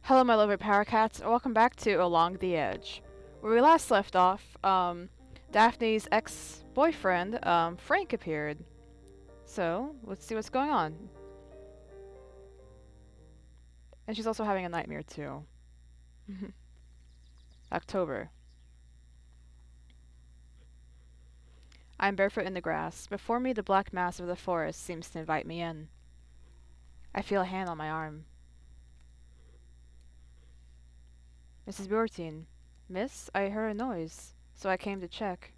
Hello, my lovely PowerCats, and welcome back to Along the Edge. Where we last left off, Daphne's ex-boyfriend, Frank, appeared. So, let's see what's going on. And she's also having a nightmare, too. October. I am barefoot in the grass. Before me, the black mass of the forest seems to invite me in. I feel a hand on my arm. Mrs. Bortine. Miss, I heard a noise, so I came to check.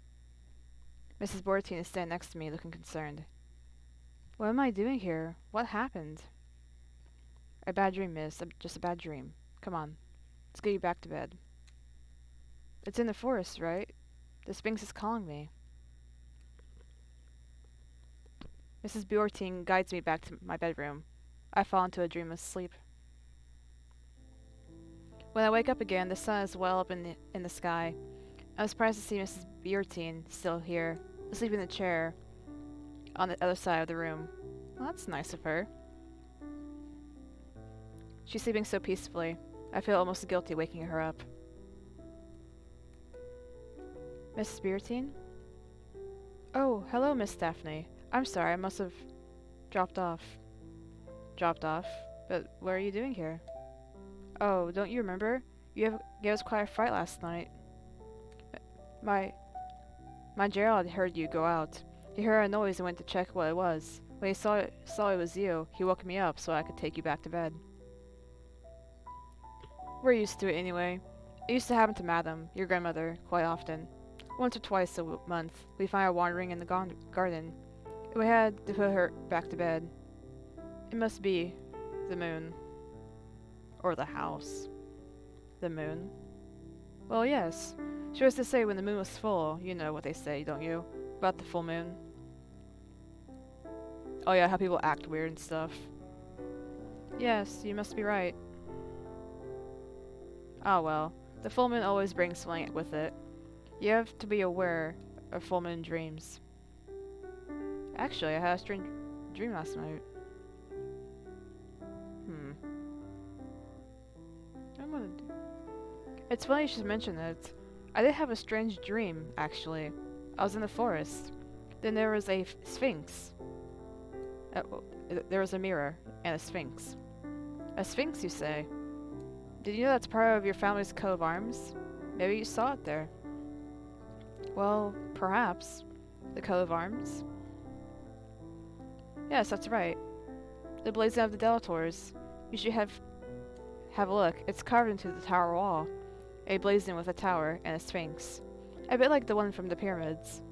Mrs. Bortine is standing next to me, looking concerned. What am I doing here? What happened? A bad dream, miss. Just a bad dream. Come on. Let's get you back to bed. It's in the forest, right? The Sphynx is calling me. Mrs. Bjorting guides me back to my bedroom. I fall into a dreamless sleep. When I wake up again, the sun is well up in the sky. I'm surprised to see Mrs. Bjorting still here, asleep in the chair on the other side of the room. Well, that's nice of her. She's sleeping so peacefully. I feel almost guilty waking her up. Mrs. Bjorting? Oh, hello, Miss Daphne. I'm sorry, I must have dropped off. Dropped off? But what are you doing here? Oh, don't you remember? You gave us quite a fright last night. My Gerald heard you go out. He heard a noise and went to check what it was. When he saw it was you, he woke me up so I could take you back to bed. We're used to it anyway. It used to happen to Madam, your grandmother, quite often. Once or twice a month, we find her wandering in the garden. We had to put her back to bed. It must be the moon. Or the house. The moon. Well, yes. She was to say when the moon was full. You know what they say, don't you? About the full moon. Oh yeah, how people act weird and stuff. Yes, you must be right. Oh well. The full moon always brings something with it. You have to be aware of full moon dreams. Actually, I had a strange dream last night. I'm gonna do. It's funny you should mention it. I did have a strange dream, actually. I was in the forest. Then there was a Sphynx. Well, there was a mirror and a Sphynx. A Sphynx, you say? Did you know that's part of your family's coat of arms? Maybe you saw it there. Well, perhaps. The coat of arms? Yes, that's right. The blazon of the Delators. You should have a look. It's carved into the tower wall. A blazon with a tower and a Sphynx. A bit like the one from the pyramids.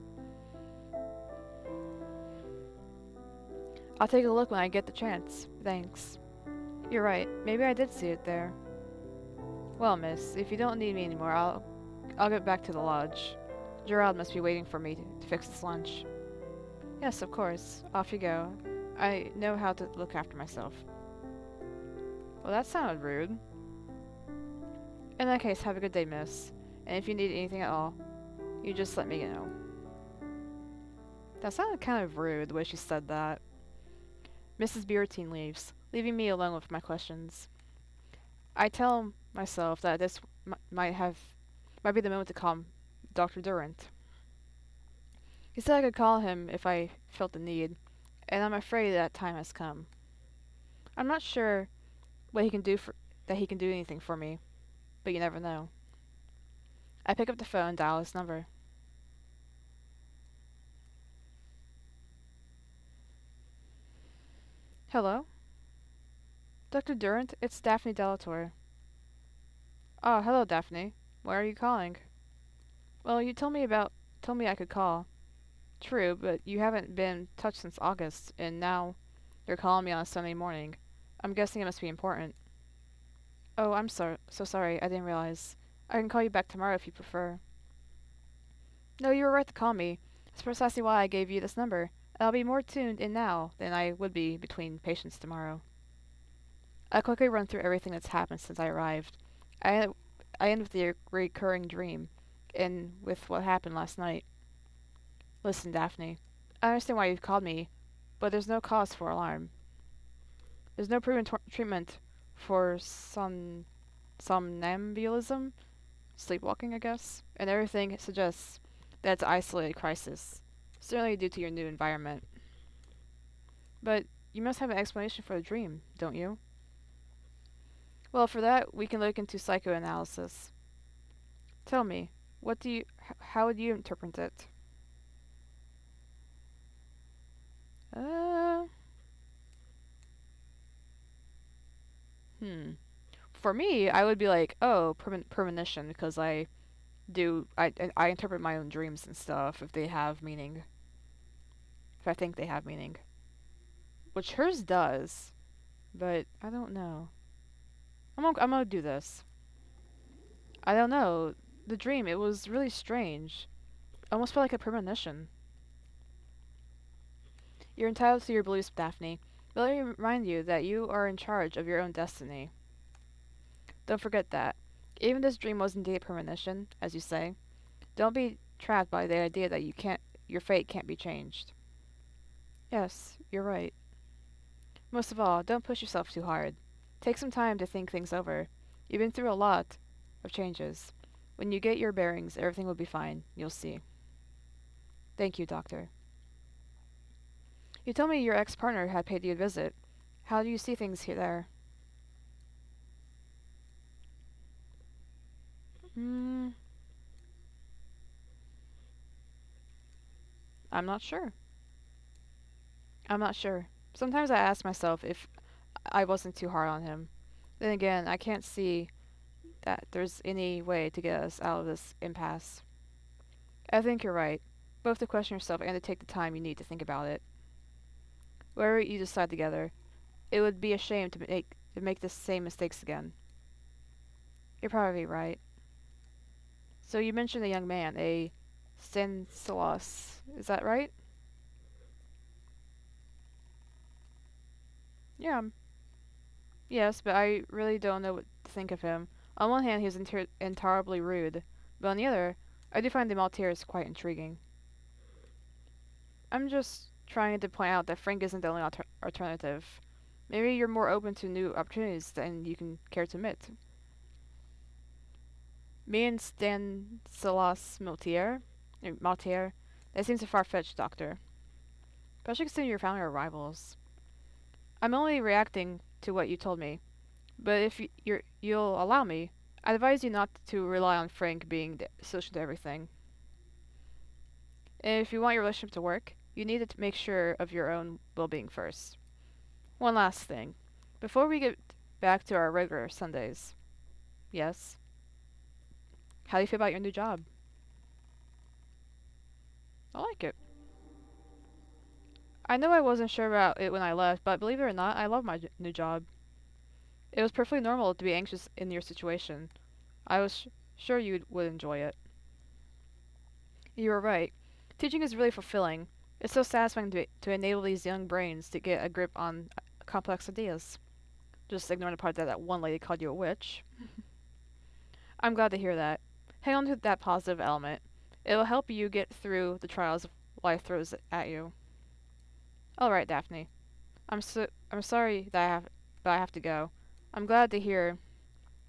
I'll take a look when I get the chance. Thanks. You're right. Maybe I did see it there. Well, miss, if you don't need me anymore, I'll get back to the lodge. Gerald must be waiting for me to fix his lunch. Yes, of course. Off you go. I know how to look after myself. Well, that sounded rude. In that case, have a good day, miss. And if you need anything at all, you just let me know. That sounded kind of rude, the way she said that. Mrs. Bjortine leaves, leaving me alone with my questions. I tell myself that this might be the moment to call Dr. Durant. He said I could call him if I felt the need, and I'm afraid that time has come. I'm not sure what he can do that he can do anything for me, but you never know. I pick up the phone and dial his number. Hello? Dr. Durant, it's Daphne Delator. Oh, hello, Daphne. Why are you calling? Well, you told me I could call. True, but you haven't been in touch since August, and now you're calling me on a Sunday morning. I'm guessing it must be important. Oh, I'm so sorry. I didn't realize. I can call you back tomorrow if you prefer. No, you were right to call me. That's precisely why I gave you this number. I'll be more tuned in now than I would be between patients tomorrow. I quickly run through everything that's happened since I arrived. I end with the recurring dream, and with what happened last night. Listen, Daphne. I understand why you've called me, but there's no cause for alarm. There's no proven treatment for somnambulism, sleepwalking, I guess, and everything suggests that it's an isolated crisis, certainly due to your new environment. But you must have an explanation for the dream, don't you? Well, for that, we can look into psychoanalysis. Tell me, how would you interpret it? Uh, hmm. For me, I would be like, oh, premonition, because I interpret my own dreams and stuff if they have meaning, if I think they have meaning. Which hers does, but I don't know. I'm gonna do this. I don't know. The dream, it was really strange. Almost felt like a premonition. You're entitled to your beliefs, Daphne, but let me remind you that you are in charge of your own destiny. Don't forget that. Even this dream was indeed a premonition, as you say. Don't be trapped by the idea that your fate can't be changed. Yes, you're right. Most of all, don't push yourself too hard. Take some time to think things over. You've been through a lot of changes. When you get your bearings, everything will be fine. You'll see. Thank you, Doctor. You told me your ex-partner had paid you a visit. How do you see things here there? Hmm, I'm not sure. I'm not sure. Sometimes I ask myself if I wasn't too hard on him. Then again, I can't see that there's any way to get us out of this impasse. I think you're right. Both to question yourself and to take the time you need to think about it. Whatever you decide together, it would be a shame to make the same mistakes again. You're probably right. So you mentioned a young man, a Stanislaus. Is that right? Yeah. Yes, but I really don't know what to think of him. On one hand, he was intolerably rude, but on the other, I do find the Maltese quite intriguing. I'm just trying to point out that Frank isn't the only alternative. Maybe you're more open to new opportunities than you can care to admit. Me and Stanislaus Maltier, that seems a far-fetched, Doctor. Especially considering your family are rivals. I'm only reacting to what you told me, but if you'll allow me, I advise you not to rely on Frank being the solution to everything. And if you want your relationship to work, you need to make sure of your own well-being first. One last thing. Before we get back to our regular Sundays. Yes? How do you feel about your new job? I like it. I know I wasn't sure about it when I left, but believe it or not, I love my new job. It was perfectly normal to be anxious in your situation. I was sure you would enjoy it. You were right. Teaching is really fulfilling. It's so satisfying to enable these young brains to get a grip on complex ideas. Just ignoring the part that one lady called you a witch. I'm glad to hear that. Hang on to that positive element. It'll help you get through the trials life throws at you. All right, Daphne. I'm sorry but I have to go. I'm glad to hear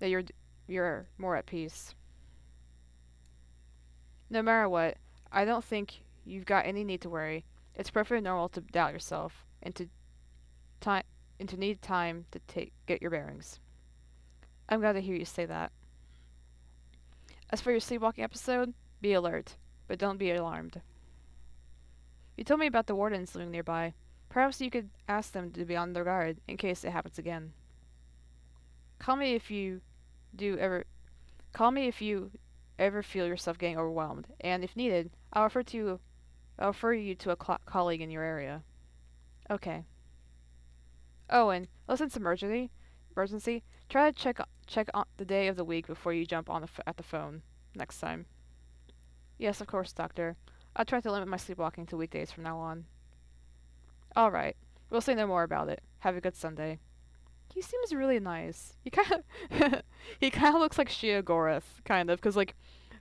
that you're more at peace. No matter what, I don't think you've got any need to worry. It's perfectly normal to doubt yourself time and to need time to get your bearings. I'm glad to hear you say that. As for your sleepwalking episode, be alert, but don't be alarmed. You told me about the wardens living nearby. Perhaps you could ask them to be on their guard in case it happens again. Call me if you do ever call me if you ever feel yourself getting overwhelmed, and if needed, I'll refer you to a colleague in your area. Okay. Oh, and listen to emergency. Try to check on the day of the week before you jump on at the phone next time. Yes, of course, Doctor. I'll try to limit my sleepwalking to weekdays from now on. All right. We'll say no more about it. Have a good Sunday. He seems really nice. He kind of looks like Shia Gorath, kind of, cause like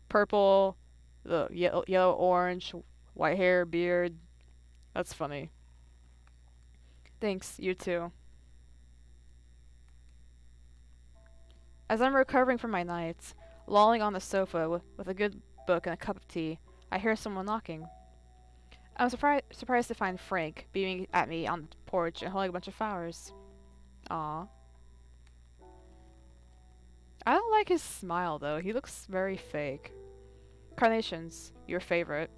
purple, the yellow, orange, white hair, beard. That's funny. Thanks. You too. As I'm recovering from my night, lolling on the sofa with a good book and a cup of tea, I hear someone knocking. I'm surprised to find Frank beaming at me on the porch and holding a bunch of flowers. Aw. I don't like his smile, though. He looks very fake. Carnations, your favorite.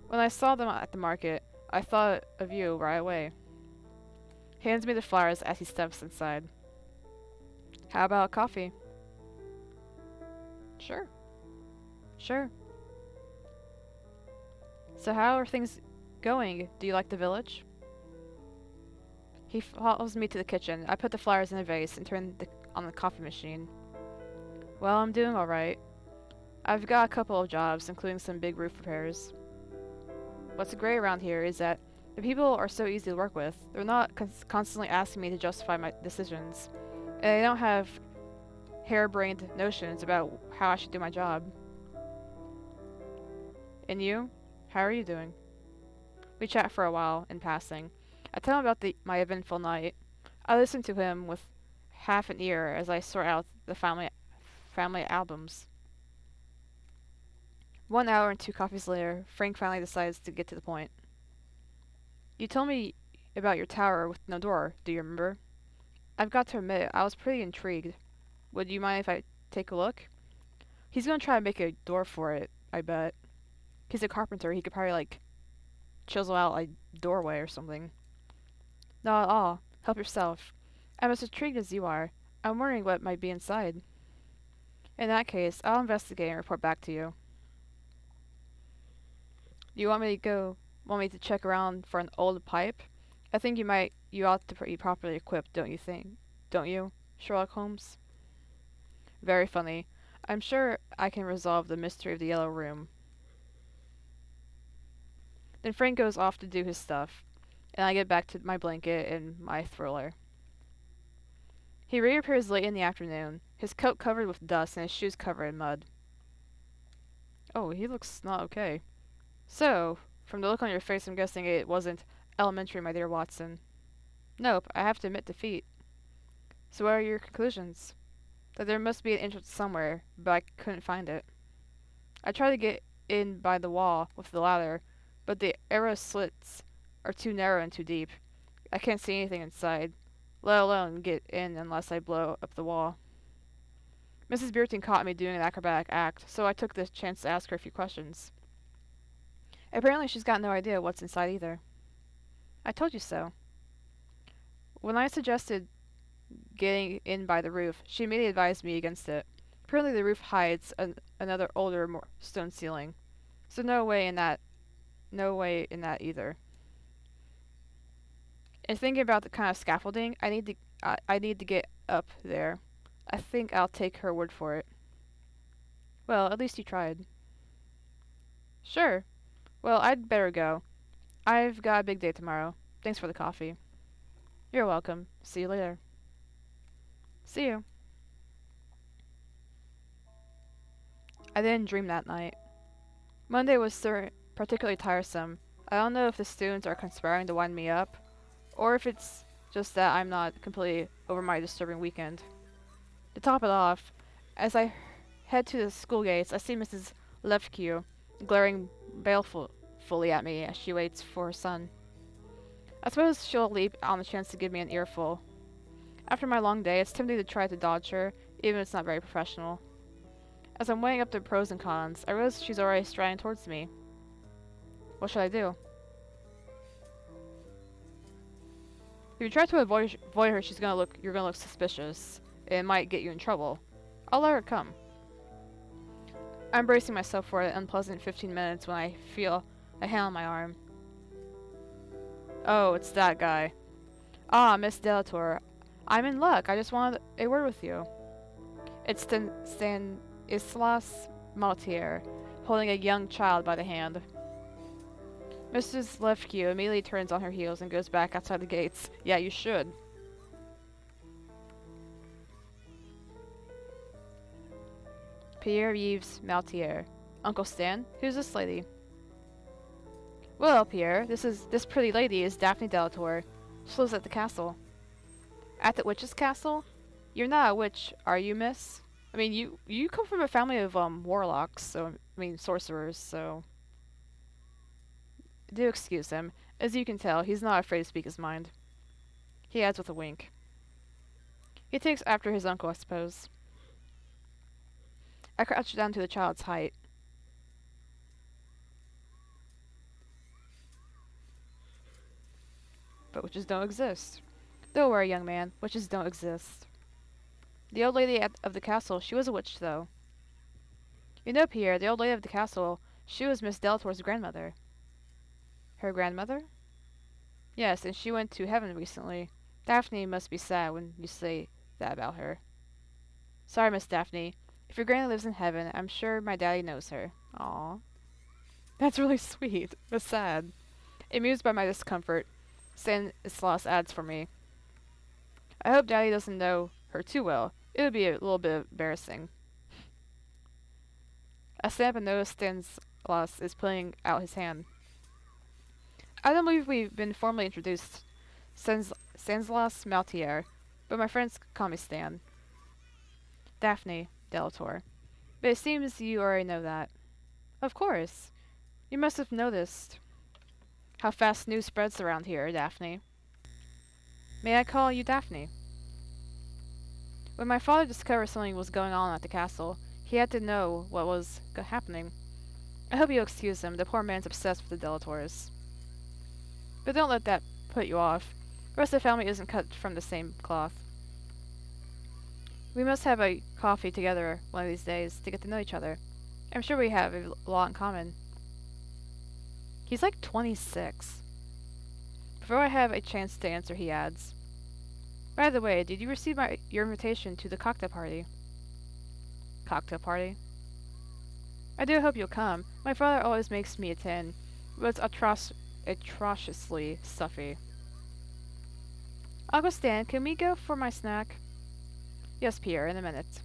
When I saw them at the market, I thought of you right away. He hands me the flowers as he steps inside. How about coffee? Sure. Sure. So how are things going? Do you like the village? He follows me to the kitchen. I put the flowers in a vase and turn on the coffee machine. Well, I'm doing alright. I've got a couple of jobs, including some big roof repairs. What's great around here is that the people are so easy to work with. They're not constantly asking me to justify my decisions. And they don't have harebrained notions about how I should do my job. And you? How are you doing? We chat for a while, in passing. I tell him about my eventful night. I listen to him with half an ear as I sort out the family albums. 1 hour and 2 coffees later, Frank finally decides to get to the point. You told me about your tower with no door, do you remember? I've got to admit, I was pretty intrigued. Would you mind if I take a look? He's gonna try to make a door for it, I bet. He's a carpenter, he could probably, chisel out a doorway or something. Not at all. Help yourself. I'm as intrigued as you are. I'm wondering what might be inside. In that case, I'll investigate and report back to you. Do you want me to check around for an old pipe? I think you ought to be properly equipped, don't you think? Don't you, Sherlock Holmes? Very funny. I'm sure I can resolve the mystery of the Yellow Room. Then Frank goes off to do his stuff, and I get back to my blanket and my thriller. He reappears late in the afternoon, his coat covered with dust and his shoes covered in mud. Oh, he looks not okay. So, from the look on your face, I'm guessing it wasn't elementary, my dear Watson. Nope, I have to admit defeat. So what are your conclusions? That there must be an entrance somewhere, but I couldn't find it. I tried to get in by the wall with the ladder, but the arrow slits are too narrow and too deep. I can't see anything inside, let alone get in unless I blow up the wall. Mrs. Beerton caught me doing an acrobatic act, so I took the chance to ask her a few questions. Apparently she's got no idea what's inside either. I told you so. When I suggested getting in by the roof, she immediately advised me against it. Apparently the roof hides another older, more stone ceiling. So no way in that either. And thinking about the kind of scaffolding, I need to get up there. I think I'll take her word for it. Well, at least you tried. Sure. Well, I'd better go. I've got a big day tomorrow. Thanks for the coffee. You're welcome. See you later. See you. I didn't dream that night. Monday was particularly tiresome. I don't know if the students are conspiring to wind me up, or if it's just that I'm not completely over my disturbing weekend. To top it off, as I head to the school gates, I see Mrs. Lefkew glaring balefully at me as she waits for her son. I suppose she'll leap on the chance to give me an earful. After my long day, it's tempting to try to dodge her, even if it's not very professional. As I'm weighing up the pros and cons, I realize she's already striding towards me. What should I do? If you try to avoid her, you're gonna look suspicious. It might get you in trouble. I'll let her come. I'm bracing myself for an unpleasant 15 minutes when I feel a hand on my arm. Oh, it's that guy. Ah, Miss Delator. I'm in luck. I just wanted a word with you. It's Stanislas Maltier, holding a young child by the hand. Mrs. Lefkew immediately turns on her heels and goes back outside the gates. Yeah, you should. Pierre-Yves Maltier. Uncle Stan, who's this lady? Well, Pierre, this pretty lady is Daphne Delator. She lives at the castle. At the witch's castle? You're not a witch, are you, miss? I mean, you come from a family of warlocks, so I mean sorcerers, so do excuse him. As you can tell, he's not afraid to speak his mind. He adds with a wink. He takes after his uncle, I suppose. I crouch down to the child's height. But witches don't exist. Don't worry, young man. Witches don't exist. The old lady of the castle, she was a witch, though. You know, Pierre, the old lady of the castle, she was Miss Delator's grandmother. Her grandmother? Yes, and she went to heaven recently. Daphne must be sad when you say that about her. Sorry, Miss Daphne. If your granny lives in heaven, I'm sure my daddy knows her. Aw. That's really sweet, but sad. Amused by my discomfort, Stanislaus adds for me. I hope daddy doesn't know her too well. It would be a little bit embarrassing. I stand up and notice Stanislaus is putting out his hand. I don't believe we've been formally introduced. Stanislaus Maltier, but my friends call me Stan. Daphne Delator. But it seems you already know that. Of course. You must have noticed how fast news spreads around here, Daphne. May I call you Daphne? When my father discovered something was going on at the castle, he had to know what was happening. I hope you'll excuse him. The poor man's obsessed with the Delators. But don't let that put you off. The rest of the family isn't cut from the same cloth. We must have a coffee together one of these days to get to know each other. I'm sure we have a lot in common. He's like 26. Before I have a chance to answer, he adds, by the way, did you receive your invitation to the cocktail party? Cocktail party? I do hope you'll come. My father always makes me attend, but it's atrociously stuffy. Uncle Stan, can we go for my snack? Yes, Pierre, in a minute.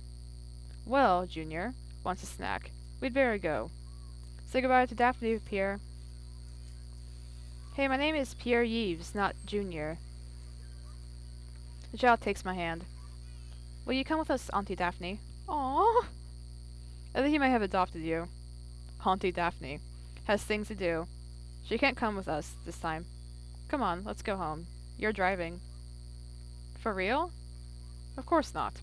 Well, Junior wants a snack. We'd better go. Say goodbye to Daphne, Pierre. Hey, my name is Pierre Yves, not Junior. The child takes my hand. Will you come with us, Auntie Daphne? Aww. I think he might have adopted you. Auntie Daphne has things to do. She can't come with us this time. Come on, let's go home. You're driving. For real? Of course not.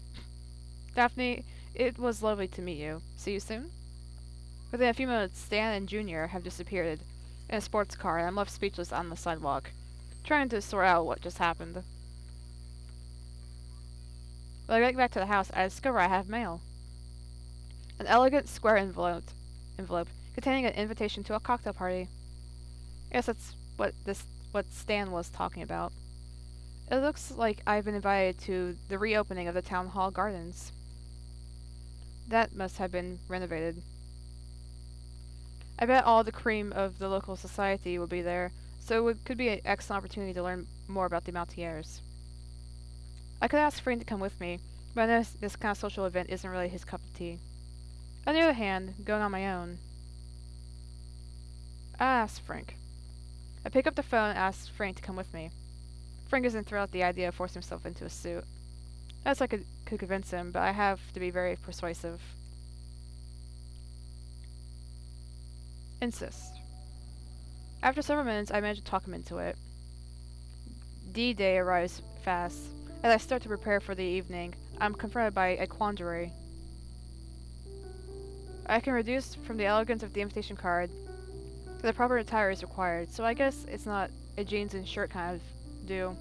Daphne, it was lovely to meet you. See you soon? Within a few minutes, Stan and Junior have disappeared in a sports car, and I'm left speechless on the sidewalk, trying to sort out what just happened. When I get back to the house, I discover I have mail. An elegant square envelope containing an invitation to a cocktail party. Yes, that's what Stan was talking about. It looks like I've been invited to the reopening of the town hall gardens. That must have been renovated. I bet all the cream of the local society will be there, so it could be an excellent opportunity to learn more about the Maltiers. I could ask Frank to come with me, but I know this kind of social event isn't really his cup of tea. On the other hand, going on my own, I asked Frank. I pick up the phone and ask Frank to come with me. Frank isn't thrilled at the idea of forcing himself into a suit. That's I could convince him, but I have to be very persuasive. Insist. After several minutes, I manage to talk him into it. D-Day arrives fast. As I start to prepare for the evening, I'm confronted by a quandary. I can reduce from the elegance of the invitation card. The proper attire is required, so I guess it's not a jeans and shirt kind of do.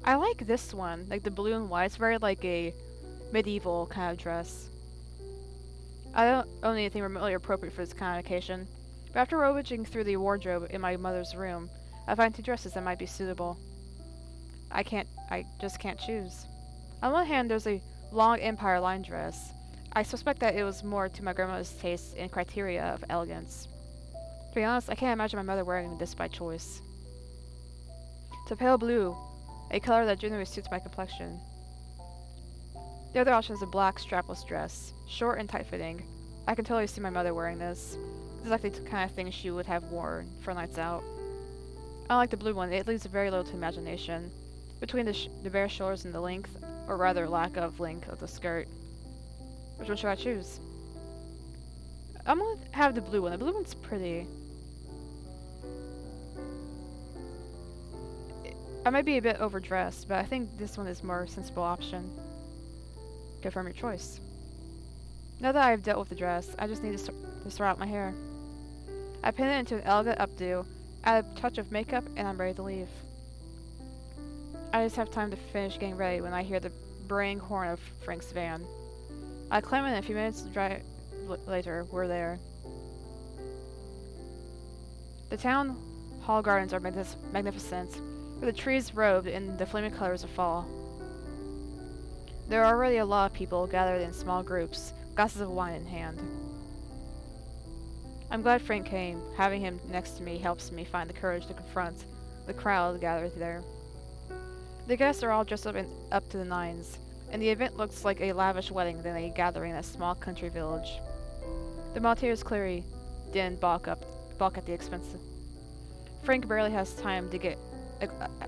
I like this one, like the blue and white. It's very like a medieval kind of dress. I don't own anything remotely appropriate for this kind of occasion, but after rummaging through the wardrobe in my mother's room, I find 2 dresses that might be suitable. I just can't choose. On one hand, there's a long Empire line dress. I suspect that it was more to my grandmother's taste and criteria of elegance. To be honest, I can't imagine my mother wearing this by choice. It's a pale blue, a color that generally suits my complexion. The other option is a black strapless dress, short and tight-fitting. I can totally see my mother wearing this. It's exactly the kind of thing she would have worn for nights out. Unlike the blue one, it leaves very little to imagination. Between the bare shoulders and the length, or rather lack of length, of the skirt. Which one should I choose? I'm gonna have the blue one. The blue one's pretty. I might be a bit overdressed, but I think this one is more sensible option. Confirm your choice. Now that I've dealt with the dress, I just need to sort out my hair. I pin it into an elegant updo, add a touch of makeup, and I'm ready to leave. I just have time to finish getting ready when I hear the braying horn of Frank's van. I climb in a few minutes later, we're there. The town hall gardens are magnificent, with the trees robed in the flaming colors of fall. There are already a lot of people gathered in small groups, glasses of wine in hand. I'm glad Frank came. Having him next to me helps me find the courage to confront the crowd gathered there. The guests are all dressed up to the nines, and the event looks like a lavish wedding than a gathering in a small country village. The Maltese clearly didn't balk at the expense. Frank barely has time to get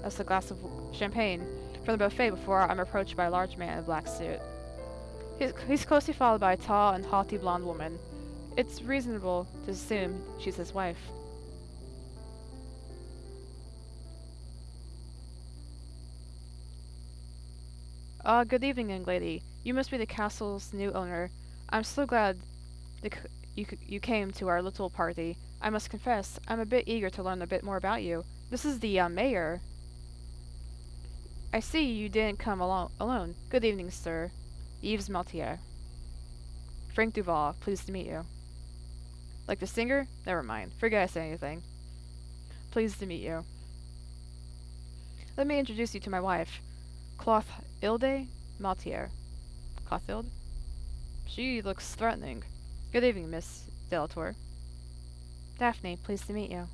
us a glass of champagne from the buffet before I'm approached by a large man in a black suit. He's closely followed by a tall and haughty blonde woman. It's reasonable to assume she's his wife. Good evening, young lady. You must be the castle's new owner. I'm so glad you came to our little party. I must confess, I'm a bit eager to learn a bit more about you. This is the mayor. I see you didn't come alone. Good evening, sir. Yves Maltier. Frank Duval, pleased to meet you. Like the singer? Never mind. Forget I said anything. Pleased to meet you. Let me introduce you to my wife, Clothilde Maltier. Clothilde? She looks threatening. Good evening, Miss Delatour. Daphne, pleased to meet you.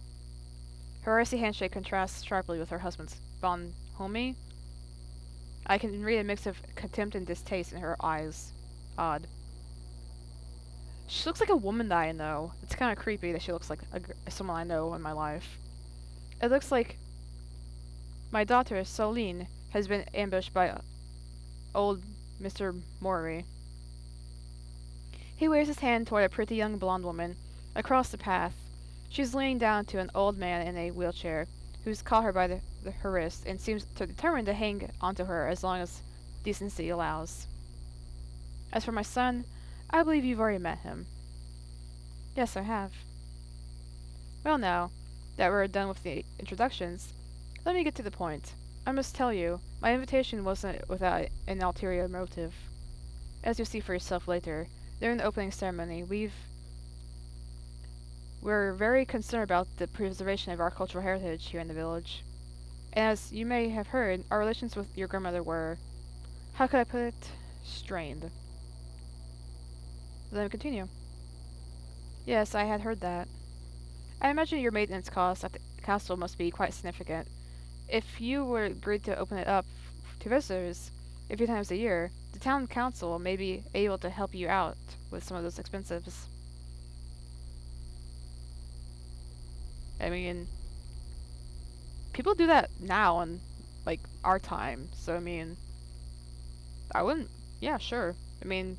Her icy handshake contrasts sharply with her husband's bonhomie. I can read a mix of contempt and distaste in her eyes. Odd. She looks like a woman that I know. It's kind of creepy that she looks like someone I know in my life. It looks like my daughter, Soline, has been ambushed by old Mr. Maury. He waves his hand toward a pretty young blonde woman across the path. She's leaning down to an old man in a wheelchair, who's caught her by her wrist and seems determined to hang onto her as long as decency allows. As for my son, I believe you've already met him. Yes, I have. Well now, that we're done with the introductions, let me get to the point. I must tell you, my invitation wasn't without an ulterior motive. As you'll see for yourself later, during the opening ceremony, we're very concerned about the preservation of our cultural heritage here in the village. And as you may have heard, our relations with your grandmother were, how could I put it, strained. Let me continue. Yes, I had heard that. I imagine your maintenance costs at the castle must be quite significant. If you were agreed to open it up to visitors a few times a year, the town council may be able to help you out with some of those expenses. I mean, people do that now in, like, our time, so I mean, I wouldn't, yeah, sure. I mean,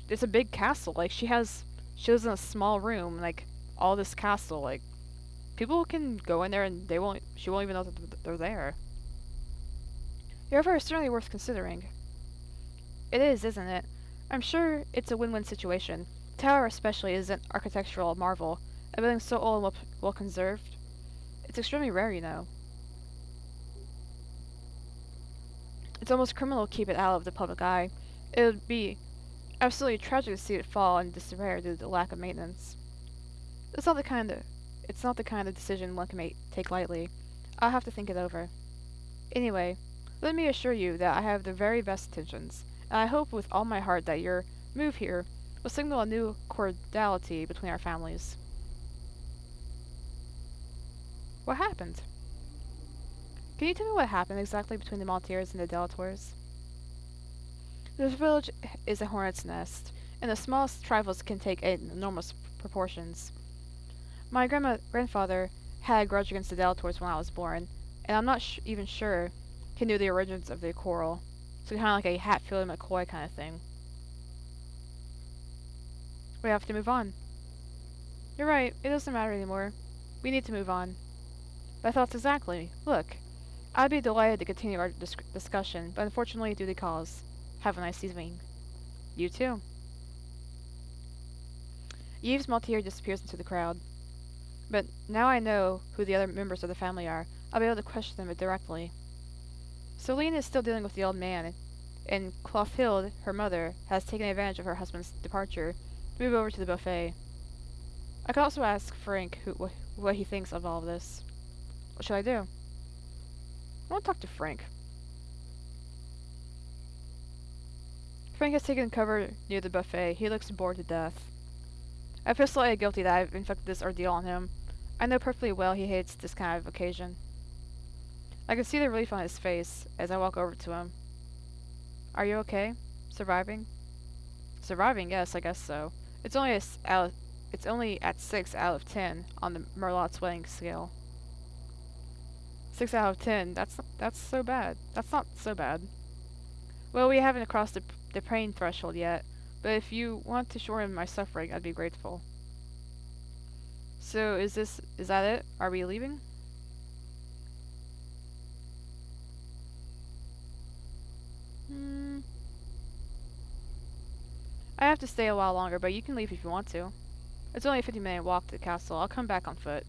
it's a big castle, like, she lives in a small room, like, all this castle, like, people can go in there and she won't even know that they're there. Your offer is certainly worth considering. It is, isn't it? I'm sure it's a win-win situation. The tower especially is an architectural marvel, a building so old and well conserved. It's extremely rare, you know. It's almost criminal to keep it out of the public eye. It would be absolutely tragic to see it fall in disrepair due to the lack of maintenance. It's not the kind of decision one can take lightly. I'll have to think it over. Anyway, let me assure you that I have the very best intentions, and I hope with all my heart that your move here will signal a new cordiality between our families. What happened? Can you tell me what happened exactly between the Maltiers and the Delatours? This village is a hornet's nest, and the smallest trifles can take enormous proportions. My grandfather had a grudge against the Delatours when I was born, and I'm not even sure he knew the origins of the quarrel. So kind of like a Hatfield and McCoy kind of thing. We have to move on. You're right, it doesn't matter anymore. We need to move on. My thoughts exactly. Look, I'd be delighted to continue our discussion, but unfortunately duty calls. Have a nice evening. You too. Yves Maltier disappears into the crowd. But now I know who the other members of the family are, I'll be able to question them directly. Celine is still dealing with the old man, and Clothilde, her mother, has taken advantage of her husband's departure to move over to the buffet. I could also ask Frank what he thinks of all of this. What should I do? I want to talk to Frank. Frank has taken cover near the buffet. He looks bored to death. I feel slightly guilty that I've inflicted this ordeal on him. I know perfectly well he hates this kind of occasion. I can see the relief on his face as I walk over to him. Are you okay? Surviving? Surviving, yes, I guess so. It's only at 6 out of 10 on the Merlot's wedding scale. 6 out of 10, that's so bad. That's not so bad. Well, we haven't crossed the pain threshold yet, but if you want to shorten my suffering, I'd be grateful. So, is that it? Are we leaving? I have to stay a while longer, but you can leave if you want to. It's only a 50-minute walk to the castle. I'll come back on foot.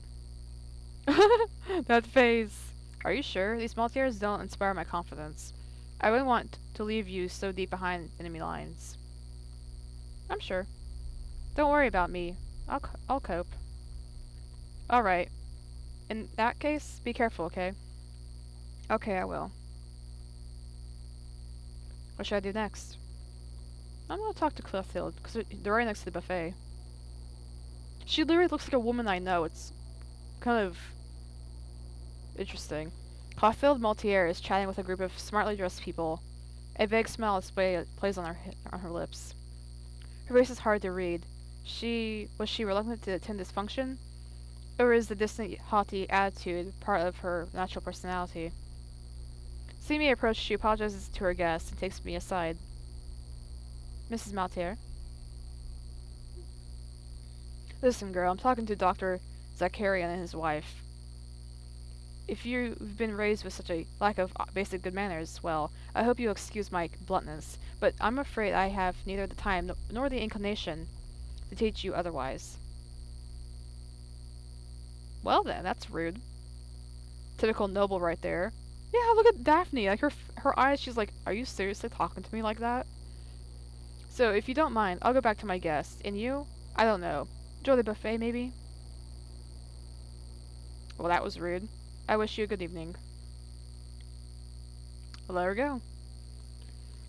That face. Are you sure? These Maltiers don't inspire my confidence. I wouldn't want to leave you so deep behind enemy lines. I'm sure. Don't worry about me. I'll cope. Alright. In that case, be careful, okay? Okay, I will. What should I do next? I'm gonna talk to Clothilde, because they're right next to the buffet. She literally looks like a woman I know. It's kind of interesting. Clothilde Maltier is chatting with a group of smartly dressed people. A vague smile plays on her lips. Her face is hard to read. Was she reluctant to attend this function? Or is the distant, haughty attitude part of her natural personality? Seeing me approach, she apologizes to her guest and takes me aside. Mrs. Maltier? Listen, girl, I'm talking to Dr. Zakarian and his wife. If you've been raised with such a lack of basic good manners, well, I hope you'll excuse my bluntness, but I'm afraid I have neither the time nor the inclination to teach you otherwise. Well then, that's rude. Typical noble right there. Yeah, look at Daphne. Like, her eyes, she's like, are you seriously talking to me like that? So, if you don't mind, I'll go back to my guest. And you? I don't know. Enjoy the buffet, maybe? Well, that was rude. I wish you a good evening. Well, let her go.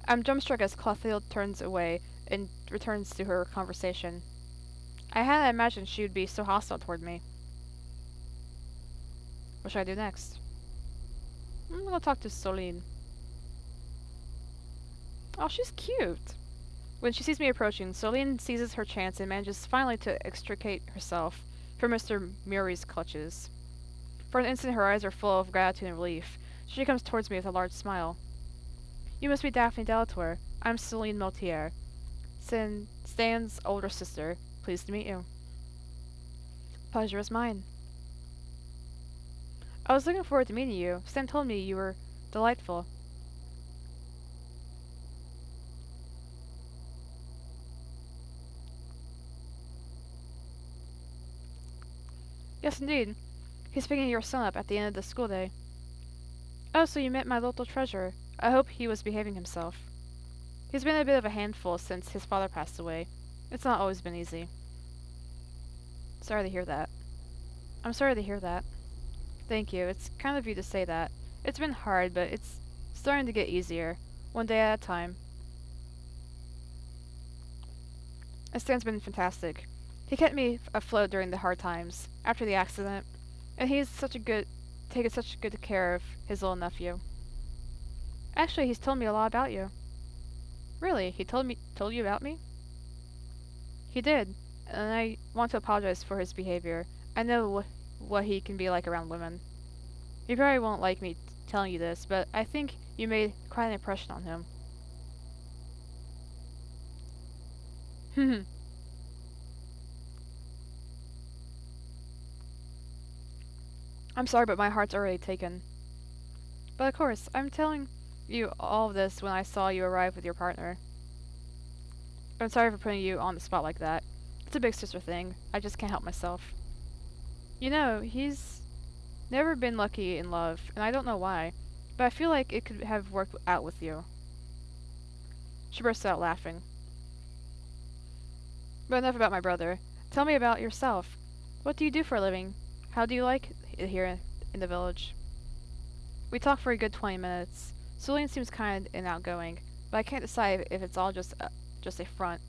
I'm dumbstruck as Clothilde turns away and returns to her conversation. I hadn't imagined she would be so hostile toward me. What should I do next? I'm gonna talk to Soline. Oh, she's cute. When she sees me approaching, Soline seizes her chance and manages finally to extricate herself from Mr. Murray's clutches. For an instant, her eyes are full of gratitude and relief. She comes towards me with a large smile. You must be Daphne Delator. I'm Celine Maltier, Stan's older sister. Pleased to meet you. Pleasure is mine. I was looking forward to meeting you. Stan told me you were delightful. Yes, indeed. He's picking your son up at the end of the school day. Oh, so you met my little treasure. I hope he was behaving himself. He's been a bit of a handful since his father passed away. It's not always been easy. Sorry to hear that. I'm sorry to hear that. Thank you. It's kind of you to say that. It's been hard, but it's starting to get easier. One day at a time. Stan's been fantastic. He kept me afloat during the hard times, after the accident, and he's taken such good care of his little nephew. Actually, he's told me a lot about you. Really? He told you about me? He did, and I want to apologize for his behavior. I know what he can be like around women. He probably won't like me telling you this, but I think you made quite an impression on him. I'm sorry, but my heart's already taken. But of course, I'm telling you all of this when I saw you arrive with your partner. I'm sorry for putting you on the spot like that. It's a big sister thing. I just can't help myself. You know, he's never been lucky in love, and I don't know why, but I feel like it could have worked out with you. She burst out laughing. But enough about my brother. Tell me about yourself. What do you do for a living? How do you like it here in the village? We talk for a good 20 minutes. Celine seems kind and outgoing, but I can't decide if it's all just a front.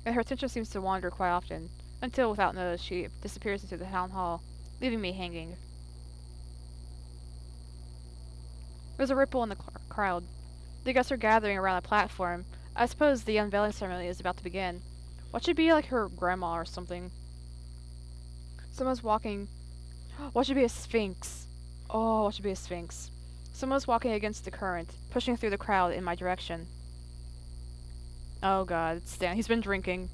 And her attention seems to wander quite often, until without notice she disappears into the town hall, leaving me hanging. There's a ripple in the crowd. The guests are gathering around the platform. I suppose the unveiling ceremony is about to begin. What should be like her grandma or something? Someone's walking. What should be a sphinx? Oh, what should be a sphinx? Someone's walking against the current, pushing through the crowd in my direction. Oh god, it's Stan. He's been drinking.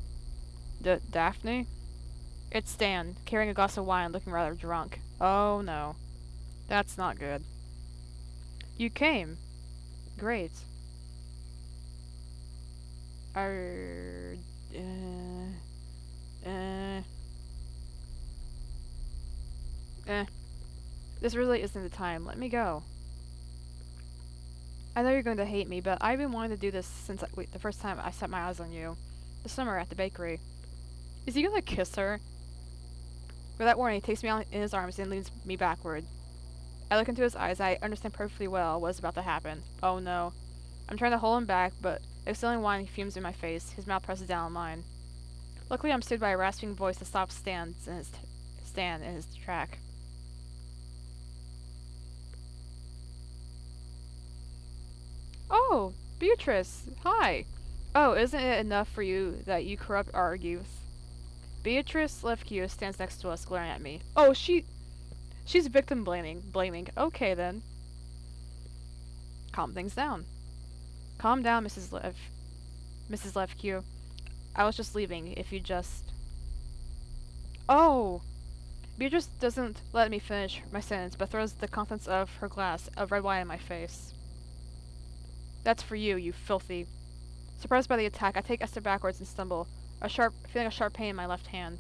Daphne? It's Stan, carrying a glass of wine, looking rather drunk. Oh no. That's not good. You came. Great. Er... This really isn't the time. Let me go. I know you're going to hate me, but I've been wanting to do this since the first time I set my eyes on you. The summer at the bakery. Is he gonna kiss her? For that warning, he takes me in his arms and leans me backward. I look into his eyes and I understand perfectly well what is about to happen. Oh no. I'm trying to hold him back, but exhaling wine he fumes in my face. His mouth presses down on mine. Luckily, I'm stood by a rasping voice that stops Stan in his track. Oh, Beatrice, hi. Oh, isn't it enough for you that you corrupt our youth? Beatrice Lefkio stands next to us, glaring at me. Oh, she's victim blaming. Okay then. Calm things down. Calm down, Mrs. Lefkio. I was just leaving. If you just. Oh. Beatrice doesn't let me finish my sentence, but throws the contents of her glass of red wine in my face. That's for you, you filthy. Surprised by the attack, I take a step backwards and stumble, feeling a sharp pain in my left hand.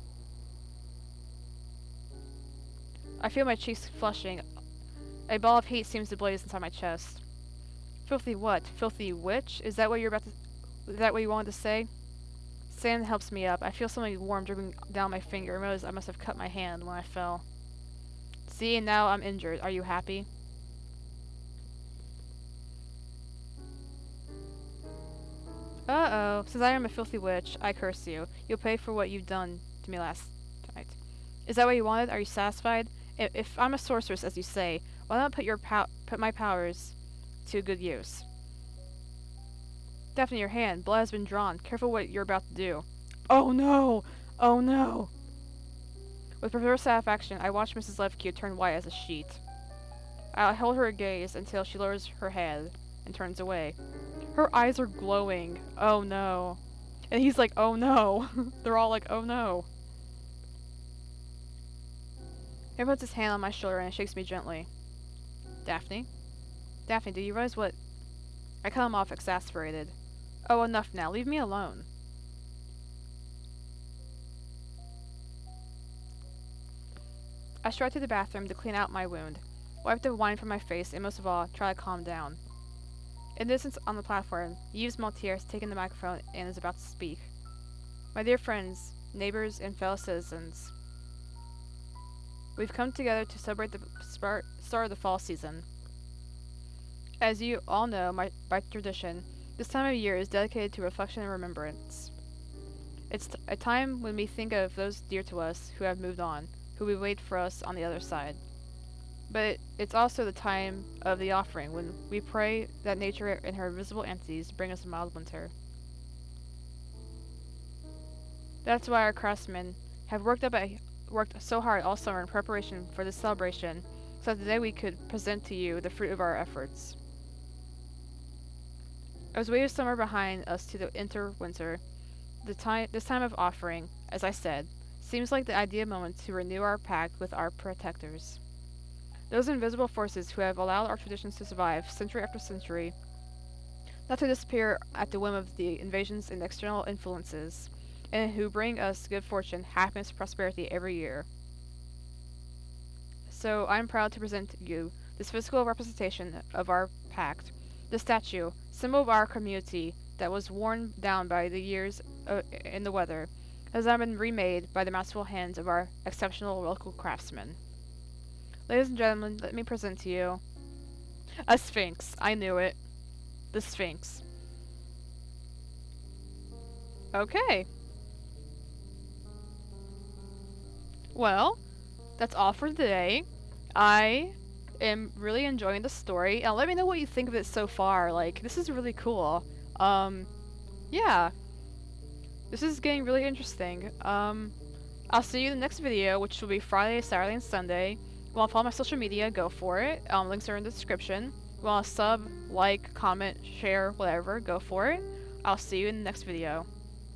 I feel my cheeks flushing. A ball of heat seems to blaze inside my chest. Filthy what? Filthy witch? Is that what you wanted to say? Sand helps me up. I feel something warm dripping down my finger and realize I must have cut my hand when I fell. See, and now I'm injured. Are you happy? Uh-oh. Since I am a filthy witch, I curse you. You'll pay for what you've done to me last night. Is that what you wanted? Are you satisfied? If I'm a sorceress, as you say, why not put my powers to good use? Daphne, your hand. Blood has been drawn. Careful what you're about to do. Oh no! Oh no! With perverse satisfaction, I watch Mrs. Lefkio turn white as a sheet. I hold her gaze until she lowers her head and turns away. Her eyes are glowing. Oh no. And he's like, oh no. They're all like, oh no. He puts his hand on my shoulder and shakes me gently. Daphne? Daphne, do you realize what? I cut him off, exasperated. Oh, enough now. Leave me alone. I stride to the bathroom to clean out my wound, wipe the wine from my face, and most of all, try to calm down. In the distance on the platform, Yves Maltier has taken the microphone and is about to speak. My dear friends, neighbors, and fellow citizens, we've come together to celebrate the start of the fall season. As you all know, by tradition, this time of year is dedicated to reflection and remembrance. It's a time when we think of those dear to us who have moved on, who will wait for us on the other side. But it's also the time of the offering, when we pray that nature and her invisible entities bring us a mild winter. That's why our craftsmen have worked so hard all summer in preparation for this celebration, so that today we could present to you the fruit of our efforts. As we have summer behind us to the winter, this time of offering, as I said, seems like the ideal moment to renew our pact with our protectors. Those invisible forces who have allowed our traditions to survive century after century, not to disappear at the whim of the invasions and external influences, and who bring us good fortune, happiness, prosperity every year. So I'm proud to present to you this physical representation of our pact, the statue, symbol of our community that was worn down by the years in the weather, has now been remade by the masterful hands of our exceptional local craftsmen. Ladies and gentlemen, let me present to you a Sphynx. I knew it. The Sphynx. Okay. Well, that's all for today. I am really enjoying the story. Now let me know what you think of it so far. Like, this is really cool. Yeah. This is getting really interesting. I'll see you in the next video, which will be Friday, Saturday, and Sunday. You want to follow my social media, go for it. Links are in the description. You want to sub, like, comment, share, whatever, go for it. I'll see you in the next video.